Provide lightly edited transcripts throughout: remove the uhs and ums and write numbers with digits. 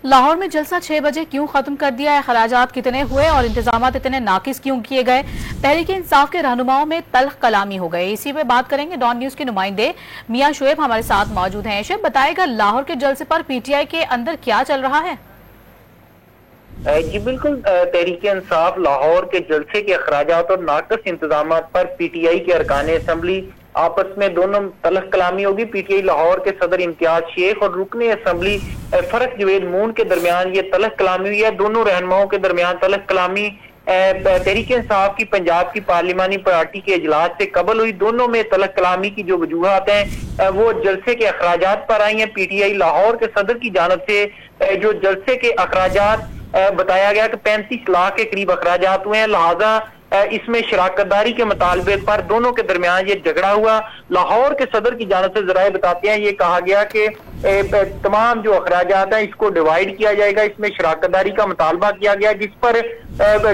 लाहौर में जलसा 6 बजे क्यों खत्म कर दिया है, खराजात कितने हुए और इंतजामात इतने नाकिस क्यों किए गए। तहरीक इंसाफ के रहनुमाओं में तल्ख कलामी हो गए। इसी पे बात करेंगे। डॉन न्यूज के नुमाइंदे मियां शुएब हमारे साथ मौजूद हैं। शुएब, बताएगा लाहौर के जलसे पर पीटीआई के अंदर क्या चल रहा है। जी बिल्कुल, तहरीक इंसाफ लाहौर के जलसे के अखराजात और नाकस इंतजाम पर पीटीआई के अरकान असम्बली आपस में दोनों तलख कलामी होगी। पीटीआई लाहौर के सदर इम्तियाज शेख और रुकने असम्बली फरक जवेद मून के दरमियान ये तलख कलामी हुई है। दोनों रहनुमाओं के दरमियान तलख कलामी तहरीक इंसाफ की पंजाब की पार्लिमानी पार्टी के इजलास से कबल हुई। दोनों में तलख कलामी की जो वजूहत हैं वो जलसे के अखराजात पर आई हैं। पीटीआई लाहौर के सदर की जानब से जो जलसे के अखराजात बताया गया कि 35 लाख के करीब अखराजात हुए हैं, लिहाजा इसमें शराकतदारी के मुतालबे पर दोनों के दरमियान ये झगड़ा हुआ। लाहौर के सदर की जानब से जराए बताते हैं, ये कहा गया कि तमाम जो अखराजात हैं इसको डिवाइड किया जाएगा। इसमें शराकतदारी का मुतालबा किया गया, जिस पर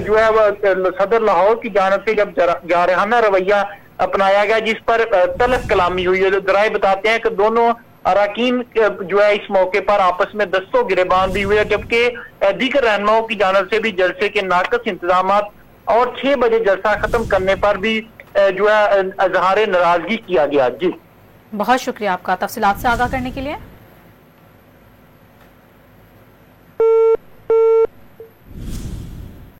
जो है वह सदर लाहौर की जानब से जब जारहाना रवैया अपनाया गया, जिस पर तलख कलामी हुई है। जराए बताते हैं कि दोनों अराकीन जो है इस मौके पर आपस में दस्तों गिरेबान भी हुए, जबकि दीगर रहनुमाओं की जानब से भी जलसे के नाकस इंतजाम और 6 बजे जलसा खत्म करने पर भी जो है इजहार नाराजगी किया गया। जी बहुत शुक्रिया आपका तफसीलात से आगाह करने के लिए।